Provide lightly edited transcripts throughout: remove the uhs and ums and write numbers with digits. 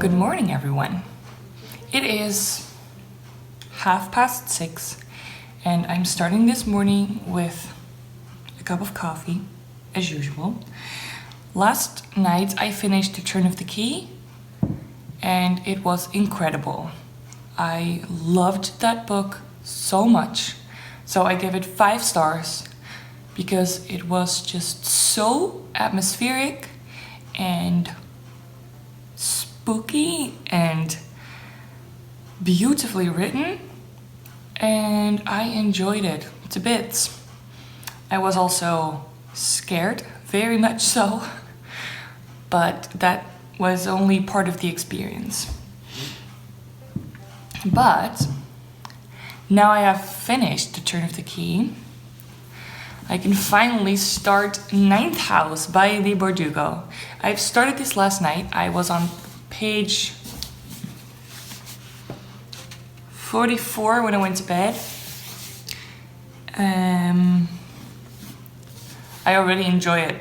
Good morning, everyone. It is 6:30 and I'm starting this morning with a cup of coffee, as usual. Last night I finished The Turn of the Key and it was incredible. I loved that book so much, so I gave it 5 stars because it was just so atmospheric and spooky and beautifully written, and I enjoyed it to bits. I was also scared, very much so, but that was only part of the experience. But now I have finished The Turn of the Key, I can finally start Ninth House by Leigh Bardugo. I've started this last night. I was on page 44 when I went to bed. I already enjoy it.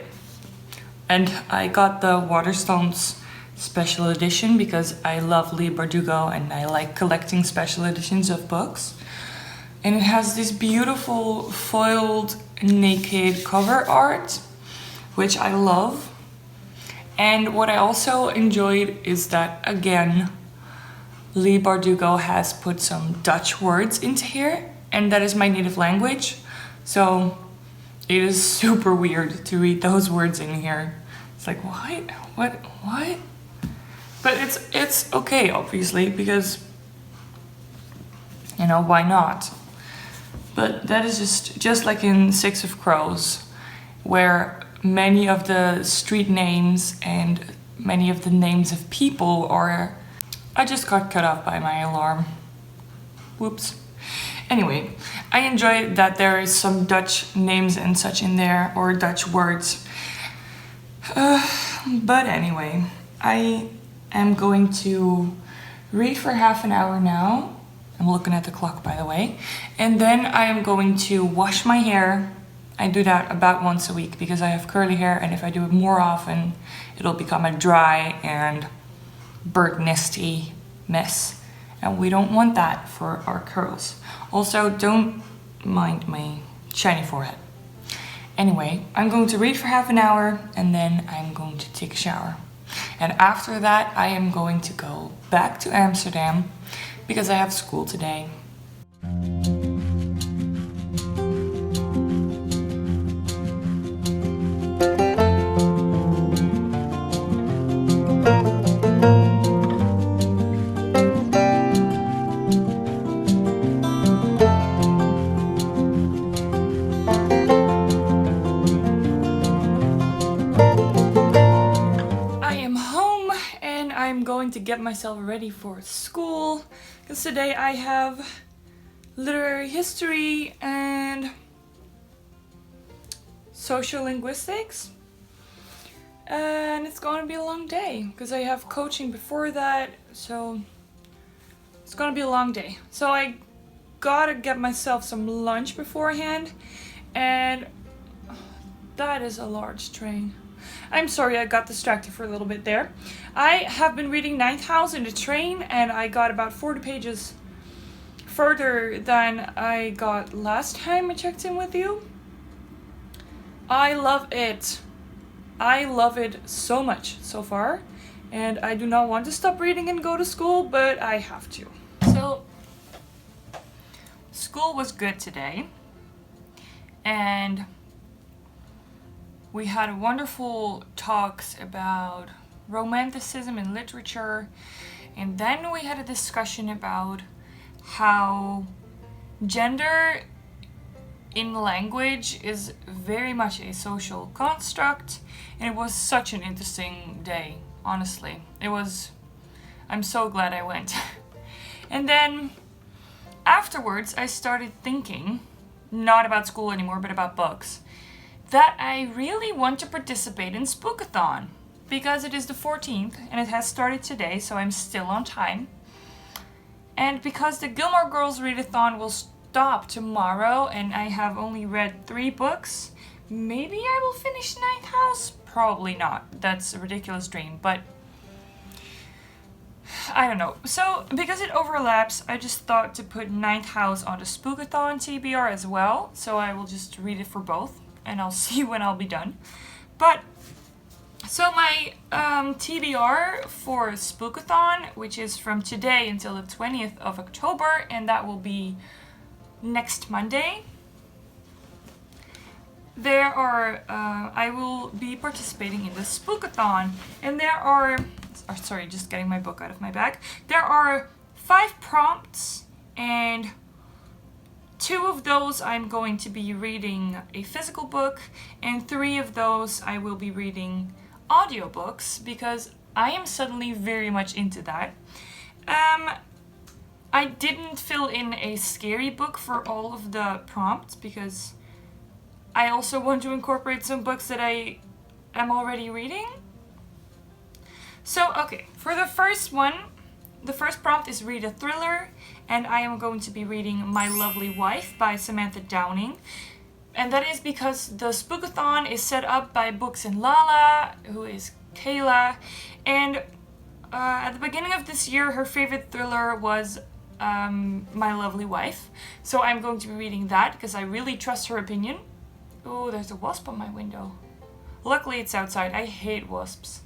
And I got the Waterstones special edition because I love Leigh Bardugo and I like collecting special editions of books. And it has this beautiful foiled naked cover art, which I love. And what I also enjoyed is that, again, Leigh Bardugo has put some Dutch words into here, and that is my native language. So it is super weird to read those words in here. It's like, what? But it's okay, obviously, because, you know, why not? But that is just like in Six of Crows, where many of the street names and many of the names of people are... I just got cut off by my alarm. Whoops. Anyway, I enjoy that there is some Dutch names and such in there, or Dutch words. But anyway, I am going to read for half an hour now. I'm looking at the clock, by the way. And then I am going to wash my hair. I do that about once a week because I have curly hair, and if I do it more often, it'll become a dry and bird nesty mess. And we don't want that for our curls. Also, don't mind my shiny forehead. Anyway, I'm going to read for half an hour and then I'm going to take a shower. And after that, I am going to go back to Amsterdam because I have school today. To get myself ready for school, because today I have literary history and social linguistics, and it's gonna be a long day because I have coaching before that, so it's gonna be a long day. So I gotta get myself some lunch beforehand, and that is a large train. I'm sorry, I got distracted for a little bit there. I have been reading Ninth House in the train, and I got about 40 pages further than I got last time I checked in with you. I love it. I love it so much so far, and I do not want to stop reading and go to school, but I have to. So, school was good today, and we had wonderful talks about romanticism in literature, and then we had a discussion about how gender in language is very much a social construct, and it was such an interesting day, honestly. I'm so glad I went. And then afterwards I started thinking, not about school anymore, but about books, that I really want to participate in SPOOKATHON because it is the 14th and it has started today, so I'm still on time. And because the Gilmore Girls readathon will stop tomorrow and I have only read 3 books, maybe I will finish Ninth House? Probably not. That's a ridiculous dream, but I don't know. So, because it overlaps, I just thought to put Ninth House on the Spookathon TBR as well. So I will just read it for both, and I'll see when I'll be done. But, so my TBR for Spookathon, which is from today until the 20th of October, and that will be next Monday. There are, I will be participating in the Spookathon, and there are, sorry, just getting my book out of my bag. There are 5 prompts, and 2 of those I'm going to be reading a physical book, and 3 of those I will be reading audiobooks, because I am suddenly very much into that. I didn't fill in a scary book for all of the prompts, because I also want to incorporate some books that I am already reading. So, okay, for the first one, the first prompt is read a thriller, and I am going to be reading My Lovely Wife by Samantha Downing. And that is because the Spookathon is set up by Booksandlala, who is Kayla, and at the beginning of this year, her favorite thriller was My Lovely Wife. So I'm going to be reading that, because I really trust her opinion. Oh, there's a wasp on my window. Luckily it's outside. I hate wasps.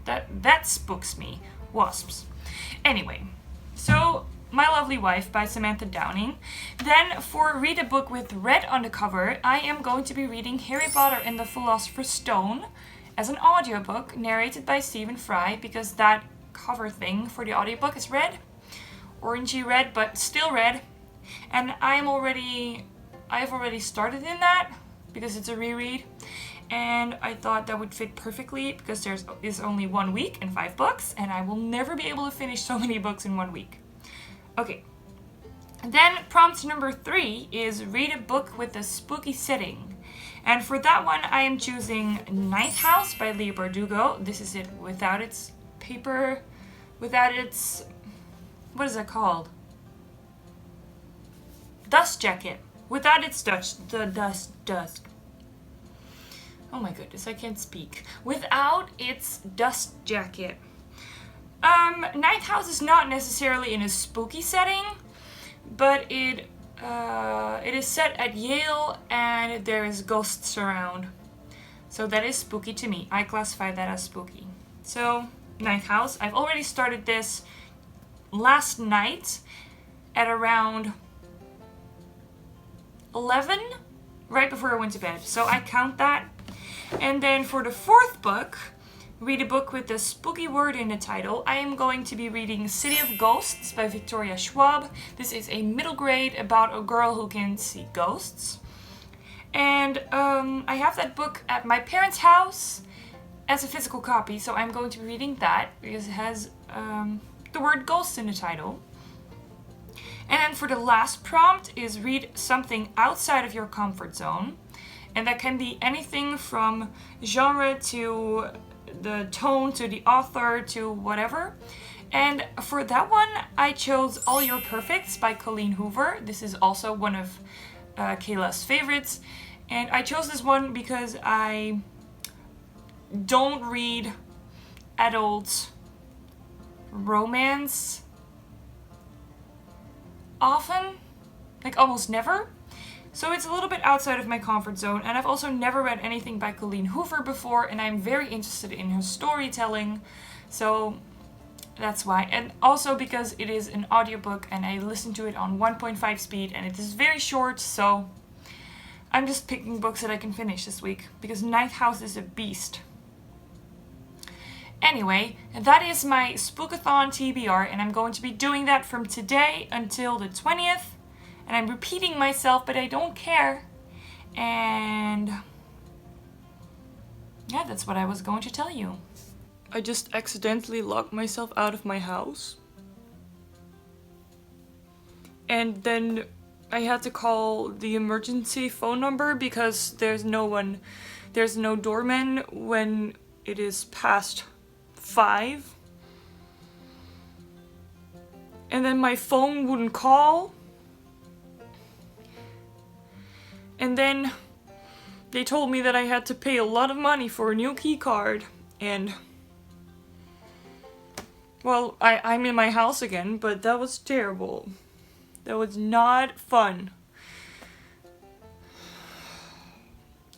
That spooks me. Wasps. Anyway, so My Lovely Wife by Samantha Downing. Then for read a book with red on the cover, I am going to be reading Harry Potter and the Philosopher's Stone as an audiobook narrated by Stephen Fry, because that cover thing for the audiobook is red. Orangey red, but still red. And I've already started in that because it's a reread, and I thought that would fit perfectly because there is only 1 week and 5 books, and I will never be able to finish so many books in 1 week. Okay, then prompt number 3 is read a book with a spooky setting, and for that one I am choosing Ninth House by Leigh Bardugo. This is it without its paper, without its, what is it called? Dust jacket. Without its dust. Oh my goodness, I can't speak. Without its dust jacket. Ninth House is not necessarily in a spooky setting, but it is set at Yale and there is ghosts around. So that is spooky to me. I classify that as spooky. So, Ninth House. I've already started this last night at around 11, right before I went to bed. So I count that. And then for the 4th book, read a book with a spooky word in the title. I am going to be reading City of Ghosts by Victoria Schwab. This is a middle grade about a girl who can see ghosts. And I have that book at my parents' house as a physical copy, so I'm going to be reading that because it has the word ghost in the title. And then for the last prompt is read something outside of your comfort zone. And that can be anything from genre to the tone to the author to whatever. And for that one, I chose All Your Perfects by Colleen Hoover. This is also one of Kayla's favorites. And I chose this one because I don't read adult romance often, like almost never. So it's a little bit outside of my comfort zone, and I've also never read anything by Colleen Hoover before, and I'm very interested in her storytelling, so that's why. And also because it is an audiobook and I listen to it on 1.5 speed and it is very short, so I'm just picking books that I can finish this week because Ninth House is a beast. Anyway, that is my Spookathon TBR, and I'm going to be doing that from today until the 20th. And I'm repeating myself, but I don't care. And yeah, that's what I was going to tell you. I just accidentally locked myself out of my house. And then I had to call the emergency phone number because there's no doorman when it is past 5. And then my phone wouldn't call. And then they told me that I had to pay a lot of money for a new key card, and Well, I'm in my house again, but that was terrible. That was not fun.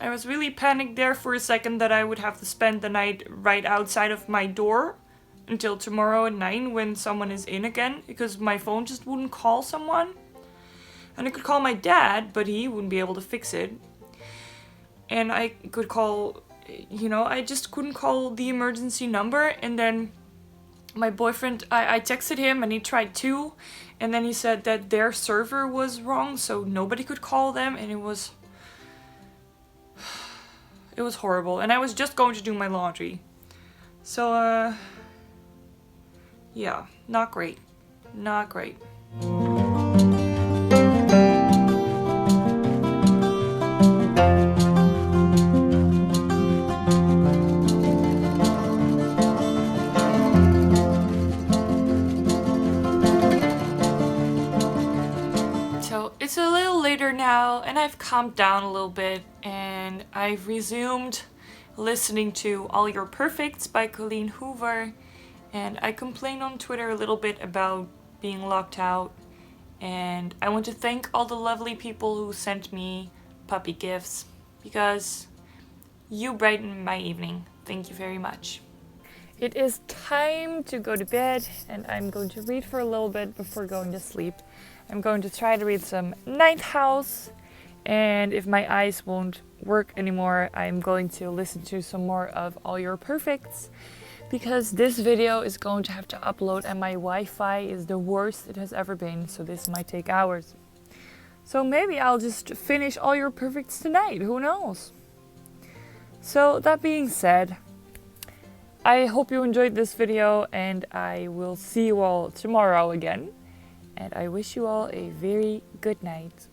I was really panicked there for a second that I would have to spend the night right outside of my door until tomorrow at 9 when someone is in again, because my phone just wouldn't call someone. And I could call my dad, but he wouldn't be able to fix it. And I could call, you know, I just couldn't call the emergency number. And then my boyfriend, I texted him and he tried too. And then he said that their server was wrong, so nobody could call them. And it was horrible. And I was just going to do my laundry. So, yeah, not great. Not great. It's a little later now, and I've calmed down a little bit, and I've resumed listening to All Your Perfects by Colleen Hoover, and I complained on Twitter a little bit about being locked out, and I want to thank all the lovely people who sent me puppy gifts, because you brighten my evening. Thank you very much. It is time to go to bed, and I'm going to read for a little bit before going to sleep. I'm going to try to read some Ninth House, and if my eyes won't work anymore, I'm going to listen to some more of All Your Perfects, because this video is going to have to upload and my Wi-Fi is the worst it has ever been, so this might take hours. So maybe I'll just finish All Your Perfects tonight, who knows? So that being said, I hope you enjoyed this video, and I will see you all tomorrow again. And I wish you all a very good night.